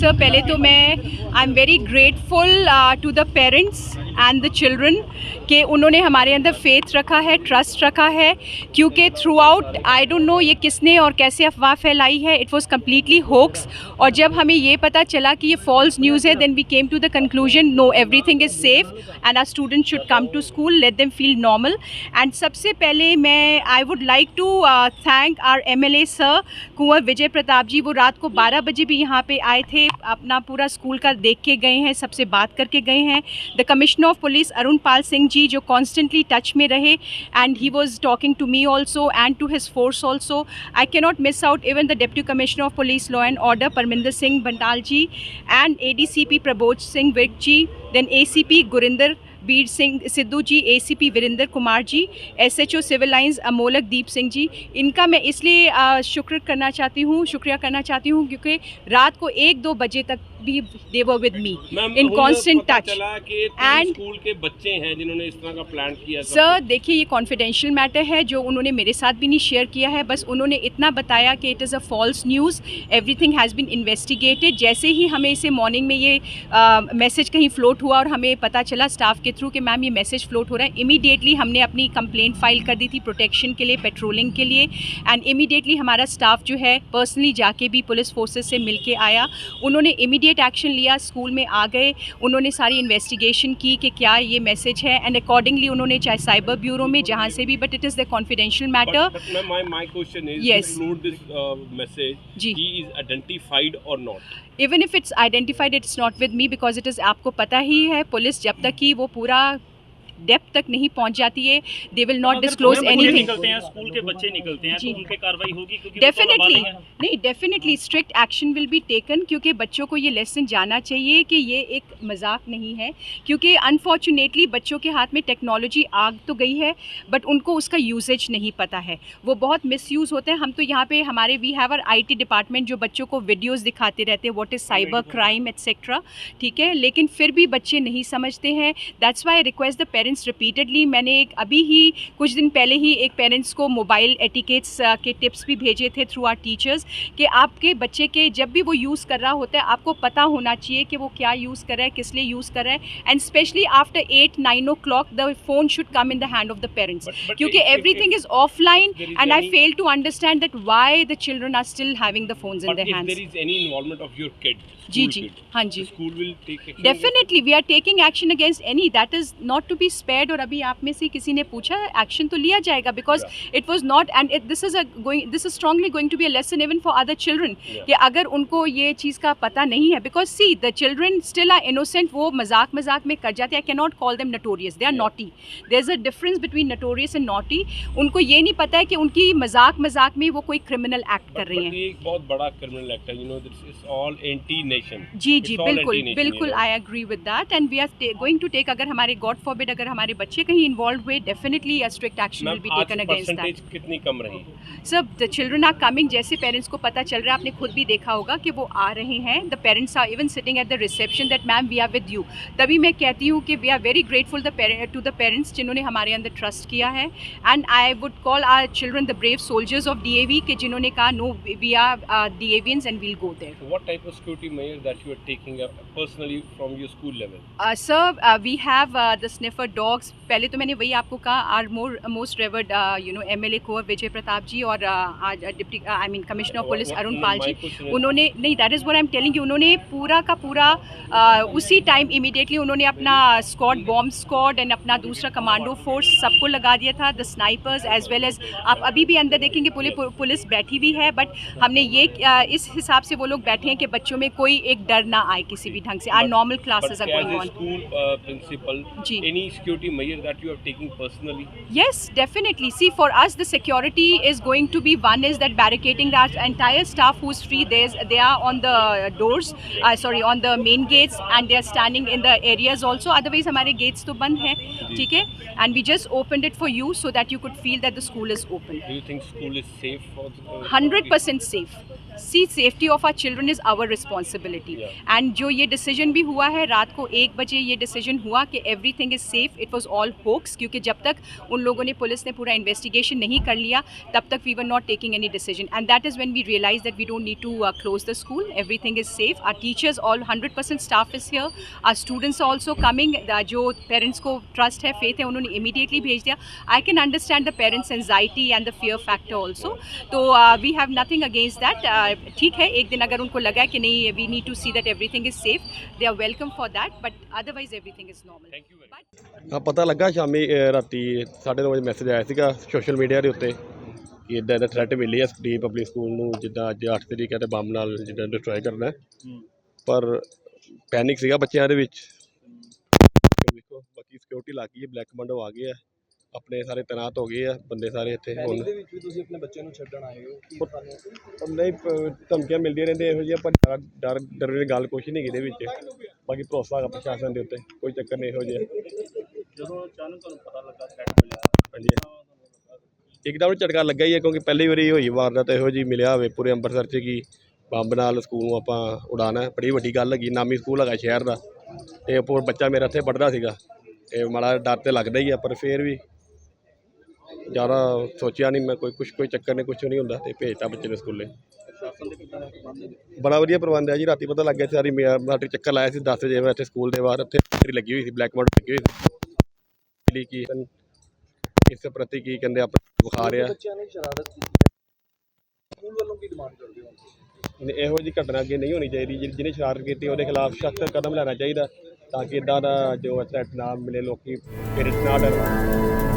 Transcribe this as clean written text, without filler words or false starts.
Sir पहले तो मैं I am very grateful to the parents and the children कि उन्होंने हमारे अंदर फेथ रखा है, ट्रस्ट रखा है, क्योंकि through out I don't know ये किसने और कैसे अफवाह फैलाई है, इट वाज कम्प्लीटली होक्स। और जब हमें ये पता चला कि ये फॉल्स न्यूज़ है, then we came to the conclusion no everything is safe and our students should come to school, let them feel normal. And सबसे पहले मैं I would like to thank our MLA sir Kunwar Vijay Pratap ji. वो रात को 12 बजे भी यहाँ पे आए थे, अपना पूरा स्कूल का देख के गए हैं, सबसे बात करके गए हैं। The commissioner of police Arun Pal Singh ji जो कॉन्स्टेंटली टच में रहे and he was talking to me also and to his force also. I can not miss out even the deputy commissioner of police law and order Parminder Singh Bantal ji and ADCP Prabodh Singh Virk ji, then ACP Gurinder Bir Singh Sidhu ji, ACP Virendra Kumar ji, SHO civil lines Amolak Deep Singh ji. इनका मैं इसलिए शुक्रिया करना चाहती हूँ क्योंकि रात को 1-2 बजे तक भी they were with me in constant touch. And school के बच्चे हैं जिन्होंने इस तरह का प्लान किया। सर देखिए ये कॉन्फिडेंशियल मैटर है जो उन्होंने मेरे साथ भी नहीं शेयर किया है, बस उन्होंने इतना बताया कि it is a false news, everything has been investigated. जैसे ही हमें इसे मॉर्निंग में ये मैसेज कहीं फ्लोट हुआ और हमें पता चला स्टाफ के थ्रू कि मैम ये मैसेज फ्लोट हो रहा है, इमीडिएटली हमने अपनी कंप्लेंट फाइल कर दी थी प्रोटेक्शन के लिए, पेट्रोलिंग के लिए। एंड इमीडिएटली हमारा स्टाफ जो है पर्सनली जाके भी पुलिस फोर्सेस से मिल के आया, उन्होंने इमीडिएट एक्शन लिया, स्कूल में आ गए, उन्होंने सारी इन्वेस्टिगेशन की कि क्या ये मैसेज है एंड अकॉर्डिंगली उन्होंने चाहे साइबर ब्यूरो में जहाँ से भी, but it is the confidential matter. My question is, yes, include this message, जी, he is identified or not? Even if it's identified it's not with me because it is, आपको पता ही है police जब तक कि वो पूरा डेप्थ तक नहीं पहुंच जाती है they will not disclose anything. निकलते हैं स्कूल के बच्चे निकलते हैं तो उन पे कार्रवाई होगी क्योंकि डेफिनेटली नहीं, definitely strict action will be taken क्योंकि बच्चों को ये लेसन जाना चाहिए कि ये एक मजाक नहीं है, क्योंकि अनफॉर्चुनेटली बच्चों के हाथ में टेक्नोलॉजी आ तो गई है बट उनको उसका यूजेज नहीं पता है, वो बहुत मिसयूज़ होते हैं। हम तो यहाँ पे हमारे we have our IT department जो बच्चों को वीडियोज़ दिखाते रहते हैं what is cyber crime etcetera, ठीक है, लेकिन फिर भी बच्चे नहीं समझते हैं। That's why I request the parents repeatedly. मैंने एक अभी ही कुछ दिन पहले ही एक पेरेंट्स को मोबाइल एटिकेट्स के टिप्स भी भेजे थे थ्रू आवर टीचर्स कि आपके बच्चे के जब भी वो यूज़ कर रहा होता है आपको पता होना चाहिए कि वो क्या यूज़ कर रहा है, किस लिए यूज़ कर रहा है, and specially after 8-9 o'clock the phone should come in the hand of the parents क्योंकि everything is offline and I fail to understand that why the children are still having the phones in their hands. There is any involvement of your kid? जी हाँ जी, School will take action. Definitely we are taking action against any, that is not to be spared. और अभी आप में से किसी ने पूछा एक्शन तो लिया जाएगा because it was not and this is strongly going to be a lesson even for other children कि अगर उनको ये चीज़ का पता नहीं है, because see the children still are innocent, वो मजाक में कर जाते हैं। I can not call them notorious, they are naughty, there is a difference between notorious and naughty. उनको ये नहीं पता है कि उनकी मजाक में वो कोई क्रिमिनल एक्ट कर रही हैं। ये एक बहुत बड़ा क्रिमिनल एक्ट है, you know, this is all anti nation. जी बिल्कुल I agree with that and we are going to take, अगर हमारे गॉड फॉरबिड अगर हमारे बच्चे कहीं इन्वॉल्व हुए, definitely a strict action will be taken against that. कितनी कम रही? Sir the children are coming, जैसे पेरेंट्स को पता चल रहा है, आपने खुद भी देखा होगा कि वो आ रहे हैं, the parents are even sitting at the reception that ma'am we are with you. तभी मैं कहती हूँ कि we are very grateful to the parents जिन्होंने हमारे अंदर ट्रस्ट किया है and I would call our children the brave soldiers of DAV के जिन्होंने कहा no we are DAVians and we'll go there. What type of security measures that you are taking personally from your school level? Sir, we have the sniffer dogs. पहले तो मैंने वही आपको कहा, our most revered MLA कुंवर विजय प्रताप जी और आज deputy commissioner of police Arun Pal ji, उन्होंने नहीं, that is what I am telling you, उन्होंने पूरा का पूरा उसी टाइम इमीडिएटली उन्होंने अपना स्क्वाड, बॉम्ब स्क्वाड एंड अपना दूसरा कमांडो फोर्स सबको लगा दिया था, the snipers as well as. आप अभी भी अंदर देखेंगे पुलिस बैठी हुई है, बट हमने ये इस हिसाब से वो लोग बैठे हैं कि बच्चों में कोई एक डर ना आए किसी भी ढंग से। Are normal classes are going on. School principal, any security measure that you are taking personally? Yes, definitely. See, for us, the security is going to be, one is that barricading that entire staff who's free. They are on the doors, on the main gates, and they are standing in the areas also. Otherwise, हमारे gates तो बंद हैं, ठीक है? And we just opened it for you so that you could feel that the school is open. Do you think school is safe for 100% safe. See safety of our children is our responsibility and जो ये decision भी हुआ है रात को 1 बजे ये decision हुआ कि everything is safe, it was all hoax, क्योंकि जब तक उन लोगों ने पुलिस ने पूरा इन्वेस्टिगेशन नहीं कर लिया तब तक we were not taking any decision and that is when we realise that we don't need to close the school, everything is safe, our teachers all 100% staff is here, our students are also coming, जो parents को trust है, faith है, उन्होंने immediately भेज दिया. I can understand the parents anxiety and the fear factor also, तो we have nothing against that. ठीक है, एक दिन अगर उनको लगा कि नहीं we need to see that everything is safe, they are welcome for that, but otherwise everything is normal. Thank you very much. ਹਾਂ ਪਤਾ ਲੱਗਾ ਸ਼ਾਮੀ ਰਾਤੀ 9:30 ਵਜੇ ਮੈਸੇਜ ਆਇਆ ਸੀਗਾ ਸੋਸ਼ਲ ਮੀਡੀਆ ਦੇ ਉੱਤੇ ਕਿ ਇੱਦਾਂ ਦਾ ਥ੍ਰੈਟ ਮਿਲੀ ਹੈ ਡੀ ਪਬਲਿਕ ਸਕੂਲ ਨੂੰ, ਜਿੱਦਾਂ ਅੱਜ 8 ਤਰੀਕ ਹੈ ਤੇ ਬੰਬ ਨਾਲ ਜਿੱਦਾਂ ਡਿਸਟਰੋਏ ਕਰਨਾ ਹੈ. ਪਰ ਪੈਨਿਕ ਸੀਗਾ ਬੱਚਿਆਂ ਦੇ ਵਿੱਚ. ਦੇਖੋ ਬਾਕੀ ਸਿਕਿਉਰਿਟੀ ਲੱਗ ਗਈ ਹੈ, ਬਲੈਕ ਕਮਾਂਡੋ ਆ ਗਏ ਆ, ਆਪਣੇ ਸਾਰੇ ਤੈਨਾਤ ਹੋ ਗਏ ਆ ਬੰਦੇ ਸਾਰੇ ਇੱਥੇ. ਹੁਣ ਦੇ ਵਿੱਚ ਵੀ ਤੁਸੀਂ ਆਪਣੇ ਬੱਚੇ ਨੂੰ ਛੱਡਣ ਆਏ ਹੋ, ਕੀ ਤੁਹਾਨੂੰ ਨਹੀਂ ਧਮਕੀਆਂ ਮਿਲਦੀਆਂ ਰਹਿੰਦੀਆਂ ਇਹੋ ਜਿਹੀਆਂ, ਪਰ ਡਰ ਦੀ ਗੱਲ ਕੁਛ ਨਹੀਂ ਇਹਦੇ ਵਿੱਚ. ਬਾਕੀ ਭਰੋਸਾ ਹੈਗਾ ਪ੍ਰਸ਼ਾਸਨ ਦੇ ਉੱਤੇ, ਕੋਈ ਚੱਕਰ ਨਹੀਂ ਇਹੋ ਜਿਹਾ. ਜਦੋਂ ਅਚਾਨਕ ਤੁਹਾਨੂੰ ਪਤਾ ਲੱਗਾ ਥ੍ਰੈਟ ਮਿਲਿਆ, ਹਾਂਜੀ ਇੱਕਦਮ ਝਟਕਾ ਲੱਗਾ ਹੀ ਹੈ, ਕਿਉਂਕਿ ਪਹਿਲੀ ਵਾਰੀ ਹੋਈ ਵਾਰਦਾਤ ਇਹੋ ਜਿਹੀ ਮਿਲਿਆ ਹੋਵੇ ਪੂਰੇ ਅੰਮ੍ਰਿਤਸਰ 'ਚ ਕਿ ਬੰਬ ਨਾਲ ਸਕੂਲ ਨੂੰ ਆਪਾਂ ਉਡਾਉਣਾ ਹੈ. ਬੜੀ ਵੱਡੀ ਗੱਲ ਹੈਗੀ, ਨਾਮੀ ਸਕੂਲ ਹੈਗਾ ਸ਼ਹਿਰ ਦਾ, ਅਤੇ ਉੱਪਰ ਬੱਚਾ ਮੇਰਾ ਇੱਥੇ ਪੜ੍ਹਦਾ ਸੀਗਾ, ਅਤੇ ਮਾੜਾ ਡਰ ਤਾਂ ਲੱਗਦਾ ਹੀ ਆ, ਪਰ ਫਿਰ ਵੀ ਜ਼ਿਆਦਾ ਸੋਚਿਆ ਨਹੀਂ ਮੈਂ, ਕੋਈ ਚੱਕਰ ਨਹੀਂ, ਕੁਛ ਨਹੀਂ ਹੁੰਦਾ, ਅਤੇ ਭੇਜਤਾ ਬੱਚੇ ਨੂੰ ਸਕੂਲੇ. ਬੜਾ ਵਧੀਆ ਪ੍ਰਬੰਧ ਹੈ ਜੀ. ਰਾਤੀ ਪਤਾ ਲੱਗ ਗਿਆ ਸਾਰੀ ਸਾਡੀ ਚੱਕਰ ਲਾਇਆ ਸੀ 10 ਵਜੇ, ਮੈਂ ਇੱਥੇ ਸਕੂਲ ਦੇ ਬਾਹਰ ਉੱਥੇ ਲੱਗੀ ਹੋਈ ਸੀ, ਬਲੈਕ ਬੋਰਡ ਲੱਗੀ ਹੋਈ ਸੀ ਕਿ ਇਸ ਪ੍ਰਤੀ ਕੀ ਕਹਿੰਦੇ ਆਪਾਂ ਬੁਖਾਰ ਆ. ਬੱਚਿਆਂ ਨੇ ਸ਼ਰਾਰਤ ਕੀਤੀ, ਸਕੂਲ ਵੱਲੋਂ ਕੀ ਡਿਮਾਂਡ ਕਰਦੇ ਹੋ? ਇਹੋ ਜਿਹੀ ਘਟਨਾ ਅੱਗੇ ਨਹੀਂ ਹੋਣੀ ਚਾਹੀਦੀ. ਜਿਹਨੇ ਸ਼ਰਾਰਤ ਕੀਤੀ ਉਹਦੇ ਖਿਲਾਫ ਸਖਤ ਕਦਮ ਲੈਣਾ ਚਾਹੀਦਾ, ਤਾਂ ਕਿ ਇੱਦਾਂ ਦਾ ਜੋ ਥ੍ਰੈਟ ਨਾ ਮਿਲੇ, ਲੋਕੀ ਪੇਰੈਂਟਸ ਨਾ ਡਰਨ.